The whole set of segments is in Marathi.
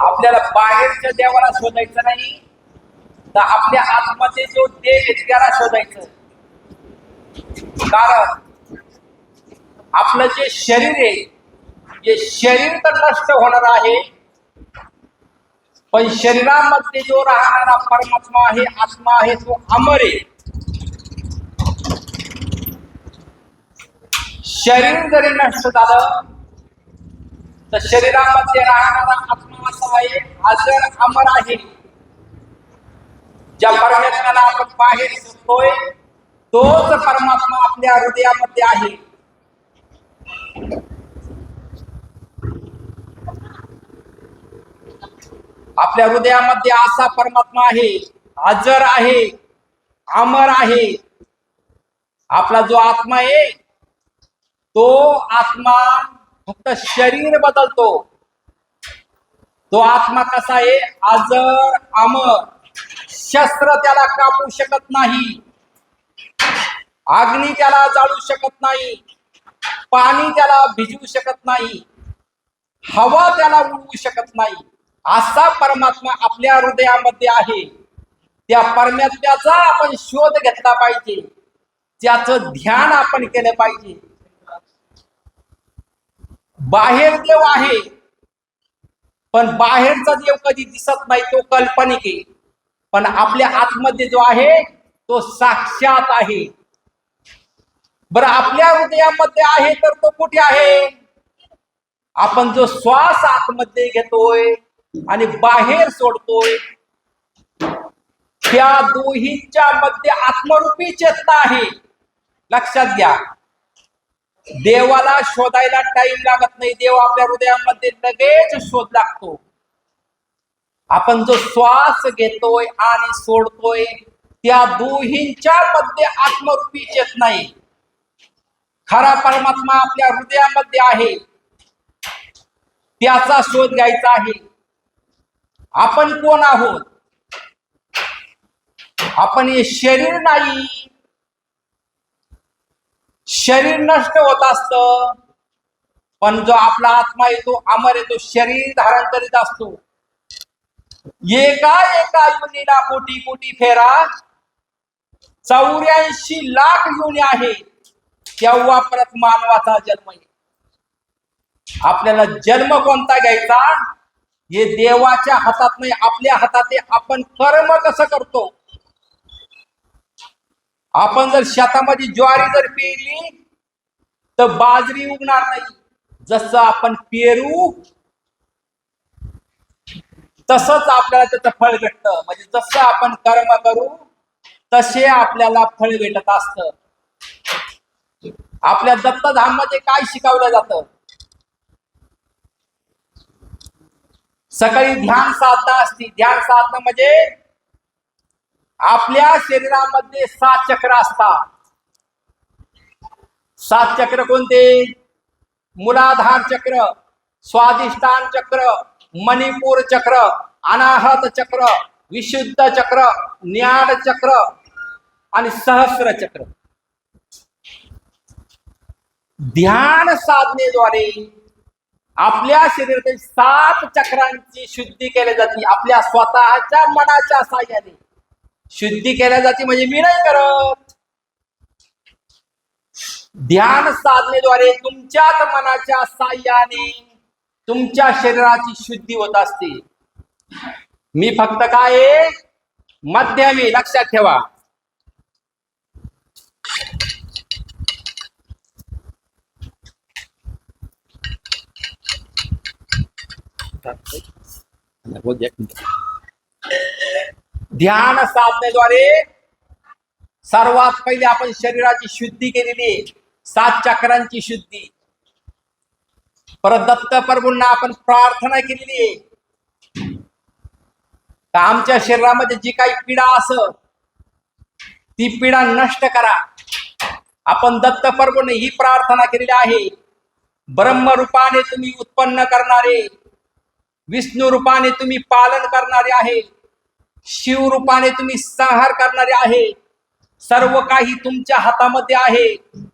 आपल्याला बाहेरच्या देवाला शोधायचं नाही, तर आपल्या आतमध्ये जो देव आहे त्याला शोधायचं. कारण आपलं जे शरीर आहे, जे शरीर तर नष्ट होणार आहे, पण शरीरामध्ये जो राहणारा परमात्मा आहे, आत्मा आहे, तो अमर आहे. शरीर जरी नष्ट झालं तर शरीरामध्ये राहणारा आत्मा असा आहे, अजर अमर आहे. ज्या परमेश्वराला आपण बाहेर शोधतोय तोच परमात्मा आपल्या हृदयामध्ये आहे. आपल्या हृदयामध्ये असा परमात्मा आहे, अजर आहे, अमर आहे. आपला जो आत्मा आहे तो आत्मा फक्त शरीर बदलतो. तो आत्मा कसा आहे? अजर अमर. शस्त्र त्याला कापू शकत नाही, अग्नी त्याला जाळू शकत नाही, पाणी त्याला भिजवू शकत नाही, हवा त्याला उडवू शकत नाही. असा परमात्मा आपल्या हृदयामध्ये आहे. त्या परमात्म्याचा आपण शोध घेतला पाहिजे, त्याचं ध्यान आपण केलं पाहिजे. बाहेर देव आहे, पण बाहेरचा देव कधी दिसत नाही, तो काल्पनिक आहे. पण आपल्या आतमध्ये जो आहे तो साक्षात आहे. बरं, आपल्या हृदयामध्ये आहे तर तो कुठे आहे? आपण जो श्वास आतमध्ये घेतोय आणि बाहेर सोडतोय, त्या दोहींच्या मध्ये आत्मरूपी चेतना आहे. लक्षात घ्या, देवाला शोधायला टाइम लागत नाही. देव आपल्या हृदयामध्ये लगेच शोध लागतो. आपण जो श्वास घेतोय आणि सोडतोय, त्या दोहींच्या मध्ये आत्मरूपी चेतना आहे. खरा परमात्मा आपल्या हृदयामध्ये आहे, त्याचा शोध घ्यायचा आहे. आपण कोण आहोत? आपण हे शरीर नाही. शरीर नष्ट होत असत, पण जो आपला आत्मा आहे तो अमर आहे. तो शरीर धारण करीत असतो. एका एका योनीला कोटी कोटी फेरा, 84 लाख योनी आहे, तेव्हा परत मानवाचा जन्म आहे. आपल्याला जन्म कोणता घ्यायचा हे देवाच्या हातात नाही, आपल्या हातात आहे. आपण कर्म कसं करतो? आपण जर शेतामध्ये ज्वारी जर पेरली तर बाजरी उगणार नाही. जसं आपण पेरू तसंच आपल्याला त्याचं फळ भेटतं. म्हणजे जसं आपण कर्म करू तसे आपल्याला फळ भेटत असतं. आपल्या दत्तधाममध्ये काय शिकवलं जातं? सकाळी ध्यान साधना असते. ध्यान साधना म्हणजे आपल्या शरीरामध्ये 7 चक्र असतात. 7 चक्र कोणते? मूलाधार चक्र, स्वाधिष्ठान चक्र, मणिपूर चक्र, अनाहत चक्र, विशुद्ध चक्र, ज्ञान चक्र आणि सहस्र चक्र. ध्यान साधनेद्वारे आपल्या शरीरातील 7 चक्रांची शुद्धी केली जाते. आपल्या स्वतःच्या मनाच्या साह्याने शुद्धी केल्या जाते. म्हणजे मी नाही करत. ध्यान साधनेद्वारे तुमच्याच मनाच्या साह्याने तुमच्या शरीराची शुद्धी होत असते. मी फक्त काय आहे? मध्यमी. लक्षात ठेवा. ध्यान साधनेद्वारे सर्वात पहिले आपण शरीराची शुद्धी केलेली आहे, 7 चक्रांची शुद्धी. परत दत्त प्रभूंना आपण प्रार्थना केलेली आहे, तर आमच्या शरीरामध्ये जी काही पीडा असं ती पीडा नष्ट करा. आपण दत्त प्रभूंनी ही प्रार्थना केलेली आहे. ब्रह्मरूपाने तुम्ही उत्पन्न करणारे, विष्णू रूपाने तुम्ही पालन करणारे आहे, शिव रूपाने तुम्ही संहार करणारे आहे. सर्व काही तुमच्या हातामध्ये आहे.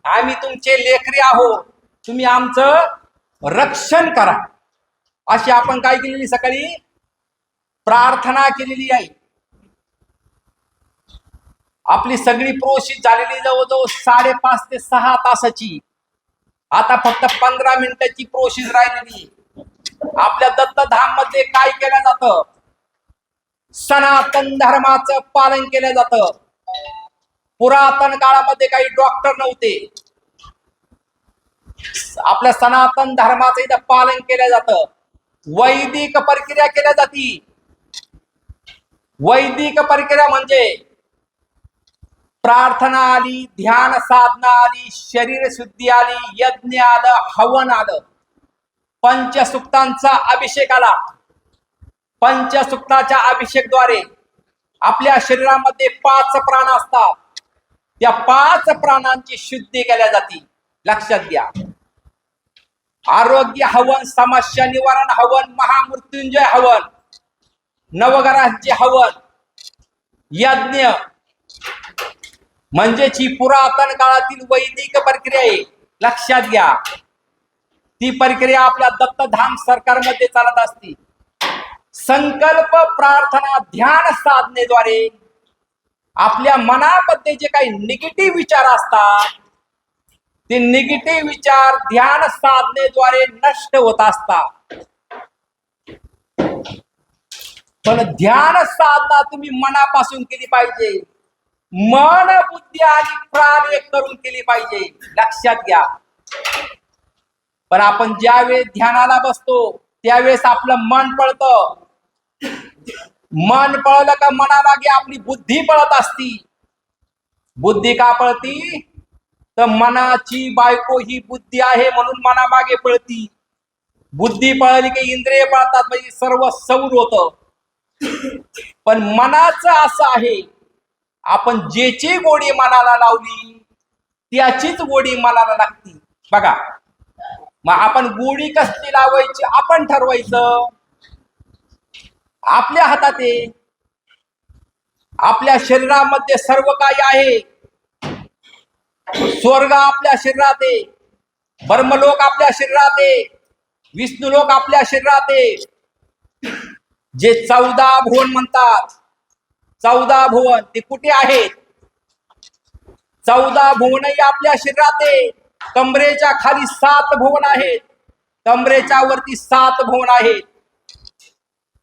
आम्ही तुमचे लेकरे आहोत, तुम्ही आमचं रक्षण करा. अशी आपण काय केलेली सकाळी प्रार्थना केलेली आहे. आपली सगळी प्रोसेस झालेली जवळजवळ 5.5 ते 6 तासाची. आता फक्त 15 मिनिटाची प्रोसेस राहिलेली. आपल्या दत्तधाम मध्ये काय केलं जातं? सनातन धर्माचं पालन केलं जातं. पुरातन काळामध्ये काही डॉक्टर नव्हते. आपल्या सनातन धर्माचं इथं पालन केलं जातं. वैदिक प्रक्रिया केल्या जाती. वैदिक प्रक्रिया म्हणजे प्रार्थना आली, ध्यान साधना आली, शरीर शुद्धी आली, यज्ञ आलं, हवन आलं, पंचसुक्तांचा अभिषेक आला. पंचसुक्ताच्या अभिषेकद्वारे आपल्या शरीरामध्ये 5 प्राण असतात. त्या 5 प्राणांची शुद्धी केल्या जाते. लक्षात घ्या. आरोग्य हवन, समस्या निवारण हवन, महामृत्युंजय हवन, नवग्रहांचे हवन, यज्ञ म्हणजेच ही पुरातन काळातील वैदिक प्रक्रिया आहे. लक्षात घ्या. ती प्रक्रिया आपल्या दत्तधाम सरकारमध्ये चालत असते. संकल्प, प्रार्थना, ध्यान साधनेद्वारे आपल्या मनामध्ये जे काही निगेटिव्ह विचार असतात ते निगेटिव्ह विचार ध्यान साधनेद्वारे नष्ट होत असतात. पण ध्यान साधना तुम्ही मनापासून केली पाहिजे. मन, बुद्धी आणि प्राण एक करून केली पाहिजे. लक्षात घ्या. पण आपण ज्यावेळेस ध्यानाला बसतो त्यावेळेस आपलं मन पळतं. मन पळलं का मनामागे आपली बुद्धी पळत असती. बुद्धी का पळती? तर मनाची बायको ही बुद्धी आहे म्हणून मनामागे पळती. बुद्धी पळली की इंद्रिय पळतात, म्हणजे सर्व सौर होतं. पण मनाचं असं आहे, आपण ज्याची गोडी मनाला लावली त्याचीच गोडी मनाला लागती. बघा, मग आपण गोडी कसली लावायची आपण ठरवायचं. आपल्या हातात आहे. आपल्या शरीरामध्ये सर्व काही आहे. स्वर्ग आपल्या शरीरात आहे, ब्रह्मलोक आपल्या शरीरात आहे, विष्णुलोक आपल्या शरीरात आहे. जे 14 भुवन म्हणतात, 14 भुवन ते कुठे आहेत? 14 भुवनही आपल्या शरीरात आहे. कमरेच्या खाली 7 भुवन आहेत, कमरेच्या वरती 7 भुवन आहेत.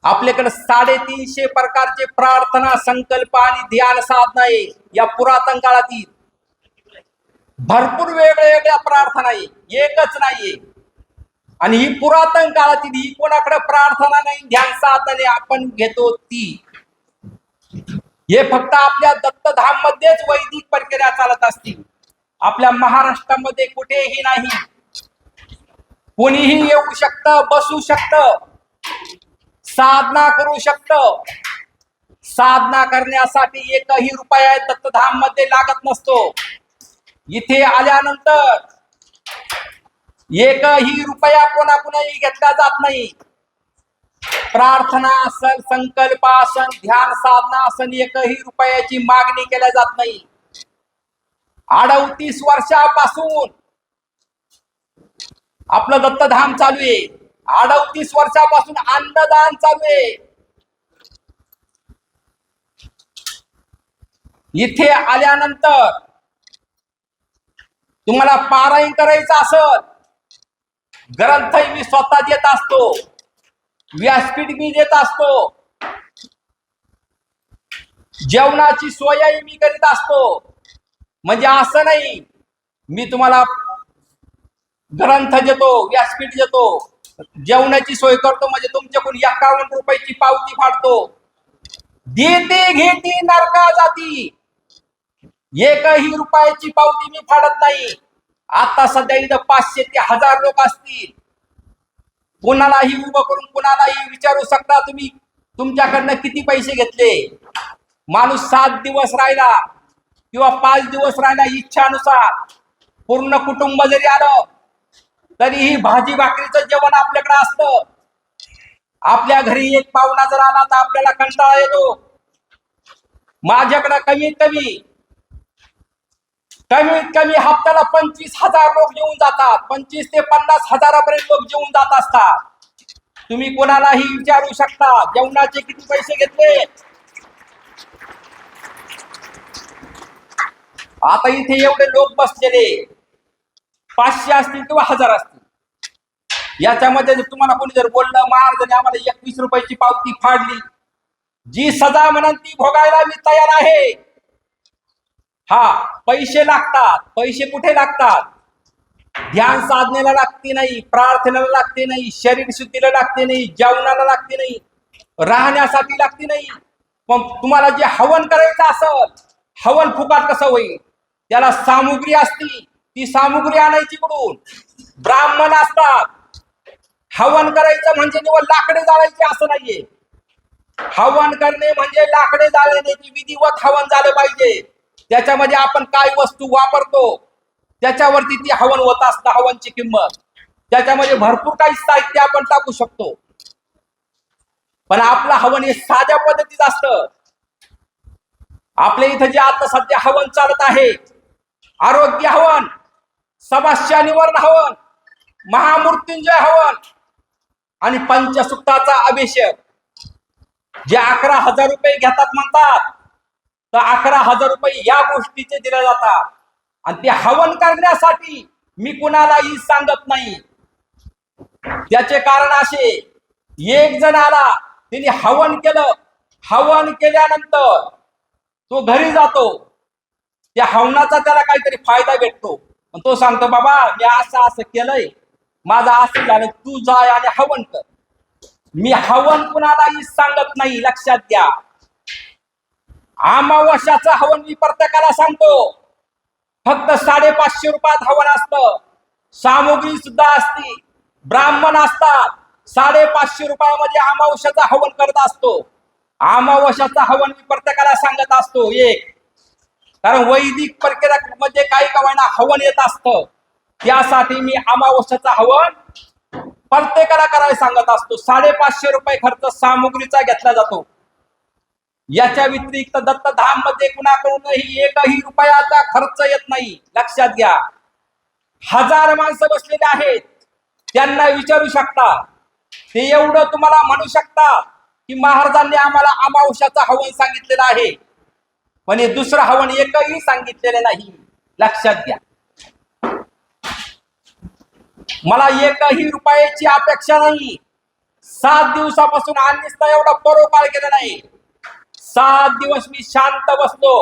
आपल्याकडे 350 प्रकारचे प्रार्थना, संकल्प आणि ध्यान साधना आहे. या पुरातन काळातील भरपूर वेगवेगळ्या प्रार्थना आहे, एकच नाहीये. आणि ही पुरातन काळातील ही कोणाकडे प्रार्थना नाही, ध्यान साधना नाही, आपण घेतो ती. हे फक्त आपल्या दत्तधाम मध्येच वैदिक प्रक्रिया चालत असतील. आपल्या महाराष्ट्रामध्ये कुठेही नाही. कोणीही येऊ शकतं, बसू शकतं, साधना करू शकतं. साधना करण्यासाठी एकही रुपया दत्तधाम मध्ये लागत नसतो. इथे आल्यानंतर एकही रुपया कोणाकुणाही घेतला जात नाही. प्रार्थना असन, संकल्प असन, ध्यान साधना असन, एकही रुपयाची मागणी केल्या जात नाही. 38 वर्षापासून आपलं दत्तधाम चालू आहे. 38 वर्षापासून अन्नदान चालू आहे. इथे आल्यानंतर तुम्हाला पारायण करायचं असेल, ग्रंथ मी स्वतः देत असतो, व्यासपीठ मी देत असतो, जेवणाची सोयही मी करीत असतो. म्हणजे असं नाही मी तुम्हाला ग्रंथ देतो, व्यासपीठ देतो, जेवणाची सोय करतो म्हणजे तुमच्याकडून 51 रुपयाची पावती फाडतो. देते घेते नरका जाती. एकही रुपयाची पावती मी फाडत नाही. आता सध्या इथं 500 ते 1000 लोक असतील. कोणालाही उभं करून कोणालाही विचारू शकता तुम्ही तुमच्याकडनं किती पैसे घेतले. माणूस 7 दिवस राहिला किंवा 5 दिवस राहिला, इच्छानुसार पूर्ण कुटुंब जरी आलं तरीही भाजी भाकरीचं जेवण आपल्याकडे असतं. आपल्या घरी एक पाहुणा जर आला तर आपल्याला कंटाळा येतो. माझ्याकडे कमीत कमी हप्त्याला 25,000 लोक जेवून जातात. 25 ते 50 हजारापर्यंत लोक जेवून जात असतात. तुम्ही कोणालाही विचारू शकता जेवणाचे किती पैसे घेतले. आता इथे एवढे लोक बसलेले 500 असतील किंवा 1000 असतील. याच्यामध्ये तुम्हाला कोणी जर बोललं महाराजांनी आम्हाला 21 रुपयाची पावती फाडली, जी सजा म्हणून ती भोगायला मी तयार आहे. हा, पैसे लागतात. पैसे कुठे लागतात? ध्यान साधनेला लागते नाही, प्रार्थनेला लागते नाही, शरीर शुद्धीला लागते नाही, जेवणाला लागते नाही, राहण्यासाठी लागते नाही. पण तुम्हाला जे हवन करायचं असेल, हवन फुकाट कसं होईल? त्याला सामुग्री असती, ती सामुग्री आणायची कुठून? ब्राह्मण असतात. हवन करायचं म्हणजे निवड लाकडे जाळायचे असं नाहीये. हवन करणे म्हणजे लाकडे जाळण्याची विधिवत हवन झालं पाहिजे. त्याच्यामध्ये आपण काय वस्तू वापरतो त्याच्यावरती ती हवन होत असतं, हवनची किंमत. त्याच्यामध्ये भरपूर काही साहित्य आपण टाकू शकतो, पण आपलं हवन हे साध्या पद्धतीत असतं. आपल्या इथं जे आता सध्या हवन चालत आहे, आरोग्य हवन, समस्या निवारण हवन, महामृत्युंजय हवन आणि पंचसुक्ताचा अभिषेक, जे 11,000 रुपये घेतात म्हणतात, तर 11,000 रुपये या गोष्टीचे दिले जातात. आणि ते हवन करण्यासाठी मी कुणालाही सांगत नाही. त्याचे कारण असे, एक जण आला, त्याने हवन केलं, हवन केल्यानंतर तो घरी जातो, त्या हवनाचा त्याला काहीतरी फायदा भेटतो, पण तो सांगतो बाबा मी असं असं केलंय, माझं असं झालं, तू जाय आणि हवन कर. मी हवन कुणालाही सांगत नाही, लक्षात घ्या. अमावस्याचं हवन मी प्रत्येकाला सांगतो. फक्त 550 रुपयात हवन असतं, सामुग्री सुद्धा असती, ब्राह्मण असतात. 550 रुपयामध्ये अमावस्याचं हवन करत असतो. अमावस्याचं हवन मी प्रत्येकाला सांगत असतो एक, कारण वैदिक प्रक्रियेमध्ये काही कवायना हवन येत असतं. त्यासाठी मी अमावस्याचं हवन प्रत्येकाला करायला सांगत असतो. 550 रुपये खर्च सामुग्रीचा घेतला जातो. याच्या व्यतिरिक्त दत्तधाम मध्ये कुणाकडूनही एकही रुपयाचा खर्च येत नाही, लक्षात घ्या. 1000 माणसं बसलेले आहेत, त्यांना विचारू शकता, ते एवढं तुम्हाला म्हणू शकता की महाराजांनी आम्हाला अमावस्याचं हवन सांगितलेलं आहे, पण हे दुसरं हवन एकही सांगितलेलं नाही, लक्षात घ्या. मला एकही रुपयाची अपेक्षा नाही. 7 दिवसापासून आणलीच एवढा परोपकार केला नाही. 7 दिवस मी शांत बसलो.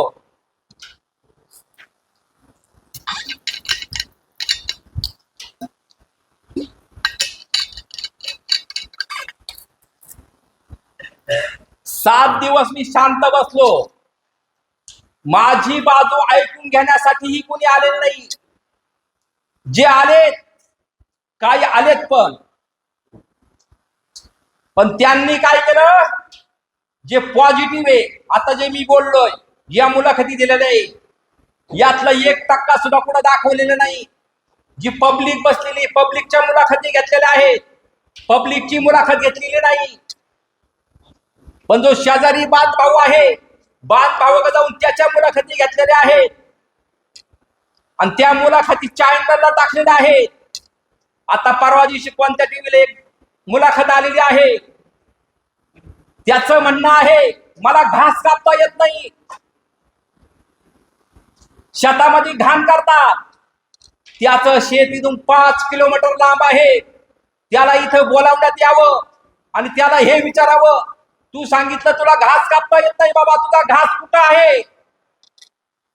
माझी बाजू ऐकून घेण्यासाठीही कोणी आलेले नाही. जे आलेत, काही आलेत, पण त्यांनी काय केलं, जे पॉझिटिव्ह आहे, आता जे मी बोललोय, या मुलाखती दिलेल्या आहे, यातलं 1% सुद्धा कुठं दाखवलेलं नाही. जी पब्लिक बसलेली, पब्लिकच्या मुलाखती घेतलेल्या आहेत, पब्लिकची मुलाखत घेतलेली नाही. पण जो शेजारी बांध भाऊ आहे, बांध भावाकडे जाऊन त्याच्या मुलाखती घेतलेल्या आहेत आणि त्या मुलाखती चॅनलला टाकलेल्या आहेत. आता परवा दिवशी कोणत्या टीव्हीला एक मुलाखत आलेली आहे, त्याचं म्हणणं आहे मला घास कापता येत नाही. शेतामध्ये घाण करतात, त्याचं शेत इथून 5 किलोमीटर लांब आहे. त्याला इथं बोलावण्यात यावं आणि त्याला हे विचारावं, तू सांगितलं तुला घास कापता येत नाही बाबा, तुझा घास कुठं आहे,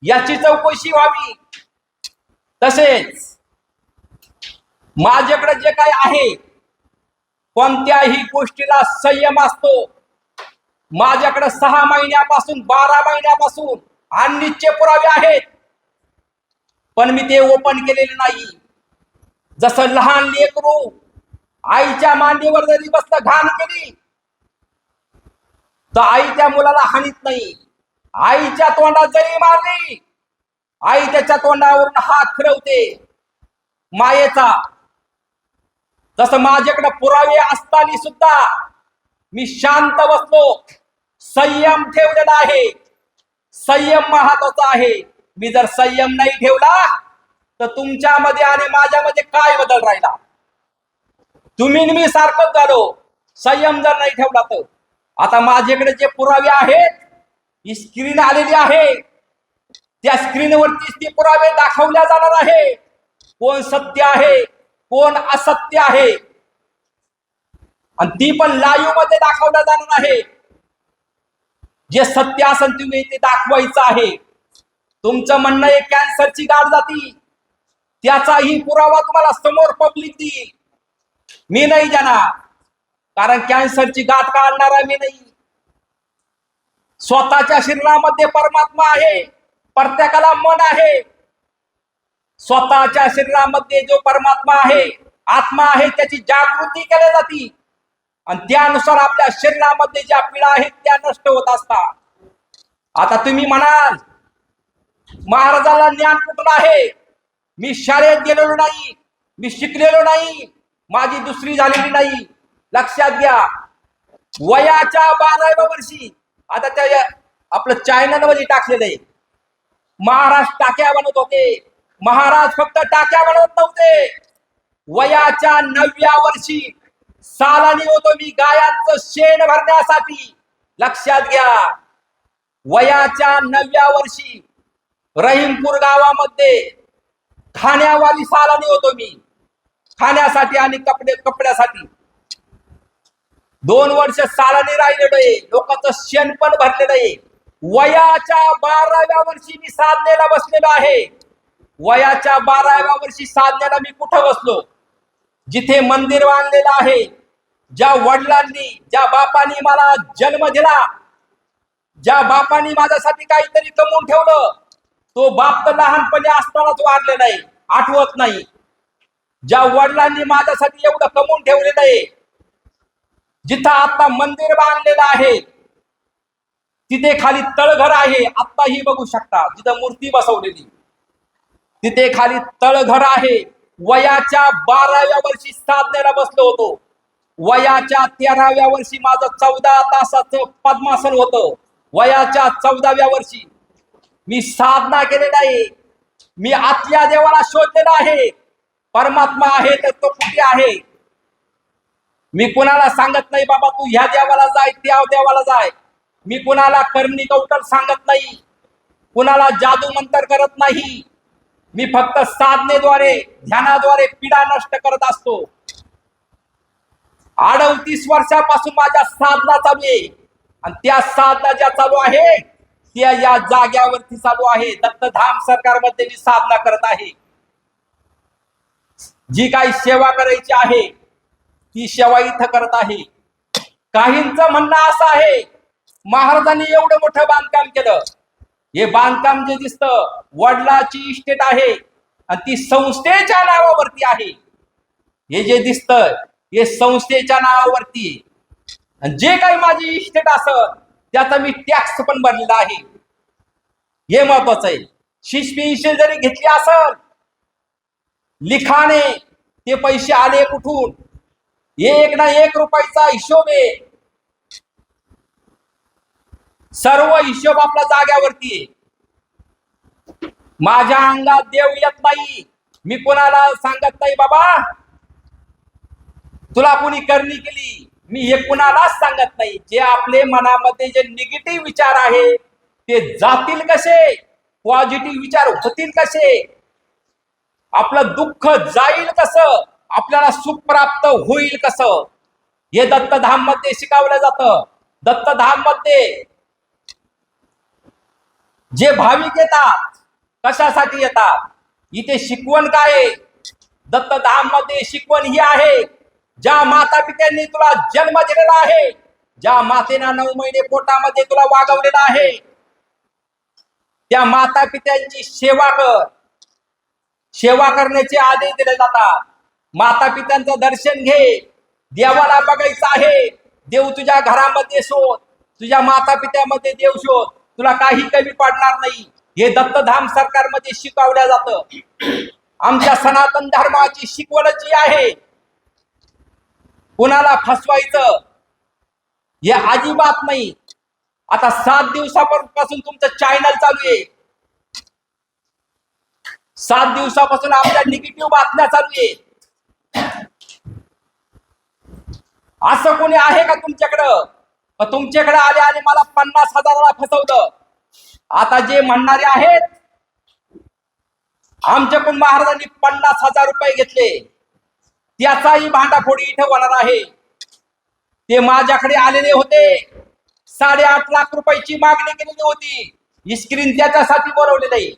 याची चौकशी व्हावी. तसेच माझ्याकडे जे काय आहे, कोणत्याही गोष्टीला संयम असतो. माझ्याकडे 6 महिन्यापासून 12 महिन्यापासून अनिच्छे पुरावे आहेत, पण मी ते ओपन केलेले नाही. जसं लहान लेकरू आईच्या मांडीवर जरी बसलं, घाण केली तर आई त्या मुलाला हानीत नाही. आईच्या तोंडात जरी मारली, आई त्याच्या तोंडावरून हात फिरवते मायेचा. तसं माझ्याकडे पुरावे असताना सुद्धा मी शांत बसलो, संयम ठेवलेला आहे. संयम महत्वाचा आहे. मी जर संयम नाही ठेवला तर तुमच्यामध्ये आणि माझ्यामध्ये काय बदल राहिला? तुम्ही मी सारखंच झालो. संयम जर नाही ठेवला तर. आता माझ्याकडे जे पुरावे आहेत, ही स्क्रीन आलेली आहे, त्या स्क्रीनवरती ते पुरावे दाखवल्या जाणार आहे. कोण सत्य आहे, कोण असत्य आहे, आणि ती पण लाईव्ह मध्ये दाखवल्या जाणार आहे. जे सत्य असेल तुम्ही ते दाखवायचं आहे. तुमचं म्हणणं आहे कॅन्सरची गाठ जाती, त्याचाही पुरावा तुम्हाला समोर पब्लिक देईल. मी नाही जाणार, कारण कॅन्सरची गाठ काढणारा मी नाही. स्वतःच्या शरीरामध्ये परमात्मा आहे, प्रत्येकाला मन आहे. स्वतःच्या शरीरामध्ये जो परमात्मा आहे, आत्मा आहे, त्याची जागृती केली जाते, आणि त्यानुसार आपल्या शरीरामध्ये ज्या पीडा आहेत त्या नष्ट होत असतात. आता तुम्ही म्हणाल महाराजाला ज्ञान कुठून आहे? मी शाळेत गेलेलो नाही, मी शिकलेलो नाही, माझी दुसरी झालेली नाही. लक्षात घ्या, वयाच्या 12व्या वर्षी, आता त्या आपलं चॅनल मध्ये टाकलेलं आहे, महाराज टाक्या बनवत होते. महाराज फक्त टाक्या बनवत नव्हते, वयाच्या 9व्या वर्षी सालानी होतो मी गायांचं शेण भरण्यासाठी. लक्षात घ्या, वयाच्या 9व्या वर्षी रहीमपूर गावामध्ये खाण्यावाली सालानी होतो मी, खाण्यासाठी आणि कपड्यासाठी. 2 वर्ष सालानी राहिलेलो आहे, लोकांचं शेण पण भरलेलं आहे. वयाच्या 12व्या वर्षी मी साधनेला बसलेलो आहे. वयाच्या 12व्या वर्षी साधनेला मी कुठं बसलो? जिथे मंदिर बांधलेलं आहे, ज्या वडिलांनी, ज्या बापांनी मला जन्म दिला, ज्या बापांनी माझ्यासाठी काहीतरी कमवून ठेवलं, तो बाप तर लहानपणी असतानाच वारलेला आहे, आठवत नाही. ज्या वडिलांनी माझ्यासाठी एवढं कमवून ठेवलेलं आहे, जिथं आता मंदिर बांधलेलं आहे, तिथे खाली तळघर आहे, आत्ताही बघू शकता, जिथं मूर्ती बसवलेली, तिथे खाली तळघर आहे. वयाच्या 12व्या वर्षी साधनेला बसलो होतो. वयाच्या 13व्या वर्षी माझं 14 तासाचं पद्मासन होतं. वयाच्या 14व्या वर्षी मी साधना केलेली आहे. मी आतल्या देवाला शोधलेला आहे. परमात्मा आहे तर तो कुठे आहे? मी कुणाला सांगत नाही बाबा तू ह्या देवाला जाय, त्या देवाला जाय. मी कुणाला करणी कौशल सांगत नाही, कुणाला जादू मंत्र करत नाही. मी फक्त साधनेद्वारे, ध्यानाद्वारे पीडा नष्ट करत असतो. 38 वर्षापासून माझ्या साधना चालू आहे, आणि त्या साधना ज्या चालू आहे त्या या जाग्यावरती चालू आहे. दत्तधाम सरकारमध्ये मी साधना करत आहे. जी काही सेवा करायची आहे ती सेवा इथं करत आहे. काहींचं म्हणणं असं आहे महाराजांनी एवढं मोठं बांधकाम केलं, हे बांधकाम जे दिसतं वडिलाची इस्टेट आहे आणि ती संस्थेच्या नावावरती आहे. हे जे दिसतं हे संस्थेच्या नावावरती आहे, आणि जे काही माझी इस्टेट असेल त्याचा मी टॅक्स पण भरलेला आहे. हे महत्वाचं आहे. शिशपेन्शन जरी घेतली असेल लिखाने, ते पैसे आले कुठून? 1 ना 1 रुपयाचा हिशोब आहे. सर्व हिशोब आपल्या जाग्यावरती आहे. माझ्या अंगात देव येत नाही. मी कोणाला सांगत नाही बाबा तुला कोणी करणी केली, मी हे कुणालाच सांगत नाही. जे आपले मनामध्ये जे निगेटिव्ह विचार आहे ते जातील कसे, पॉझिटिव्ह विचार होतील कसे, आपलं दुःख जाईल कसं, आपल्याला सुख प्राप्त होईल कसं, हे दत्तधाम मध्ये शिकवलं जातं. दत्तधाम मध्ये जे भाविक येतात कशासाठी येतात? इथे शिकवण काय आहे? दत्तधाम मध्ये शिकवण ही आहे, ज्या माता पित्यांनी तुला जन्म दिलेला आहे, ज्या मातेना 9 महिने पोटामध्ये तुला वागवलेला आहे, त्या माता पित्यांची सेवा कर. सेवा करण्याचे आदेश दिले जातात. माता पित्यांचं दर्शन घे. देवाला बघायचं आहे, देव तुझ्या घरामध्ये शोध, तुझ्या माता पित्यामध्ये देव शोध, तुला काही कमी पडणार नाही. हे दत्तधाम सरकारमध्ये शिकवल्या जातं. आमच्या सनातन धर्माची शिकवण जी आहे, कुणाला फसवायचं हे अजिबात नाही. आता 7 दिवसापासून तुमचं चॅनल चालू आहे. 7 दिवसापासून आपल्या निगेटिव्ह बातम्या चालू आहे. असं कोणी आहे का तुमच्याकडं? तुमच्याकडे आले आणि मला 50,000ला फसवलं. आता जे म्हणणारे आहेत, आमच्याकडून महाराजांनी 50,000 रुपये घेतले, त्याचाही भांडाफोडी इथे होणार आहे. ते माझ्याकडे आलेले होते, 8.5 लाख रुपयाची मागणी केलेली होती. स्क्रीन त्याच्यासाठी बोलवलेलं आहे,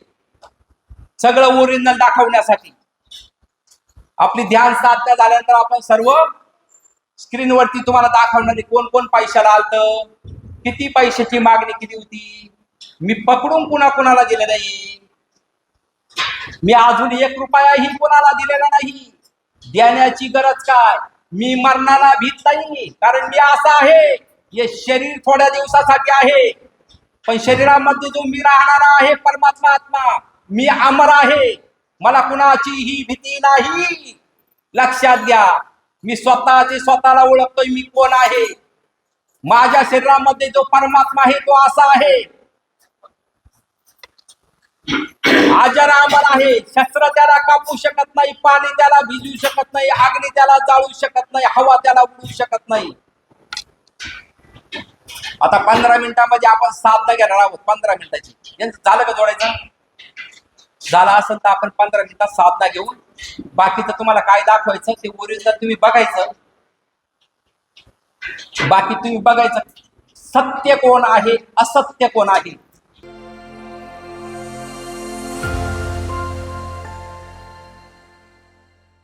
सगळं ओरिजिनल दाखवण्यासाठी. आपली ध्यान साधना झाल्यानंतर आपण सर्व स्क्रीनवरती तुम्हाला दाखवणार आहे, कोण कोण पैशाला आलत, किती पैशाची मागणी केली होती. मी पकडून कुणाला दिलं नाही. मी अजून 1 रुपयाही कोणाला दिलेला नाही. देण्याची गरज काय? मी मरणाला भीत नाही, कारण मी असा आहे, हे शरीर थोड्या दिवसासाठी आहे, पण शरीरामध्ये जो मी राहणारा आहे परमात्मा आत्मा, मी अमर आहे. मला कुणाचीही भीती नाही. लक्षात घ्या, मी स्वतःला ओळखतोय मी कोण आहे. माझ्या शरीरामध्ये जो परमात्मा आहे तो असा आहे, अजर अमर आहे. शस्त्र त्याला कापू शकत नाही, पाणी त्याला भिजवू शकत नाही, अग्नी त्याला जाळू शकत नाही, हवा त्याला उडू शकत नाही. आता 15 मिनिटांमध्ये आपण साधना घेणार आहोत. 15 मिनिटाची झालं का जोडायचं? झालं असेल तर आपण 15 मिनिटात साधना घेऊ. बाकीचं तुम्हाला काय दाखवायचं ते ओरिजिनल तुम्ही बघायचं. बाकी तुम्ही बघायचं, सत्य कोण आहे, असत्य कोण आहे.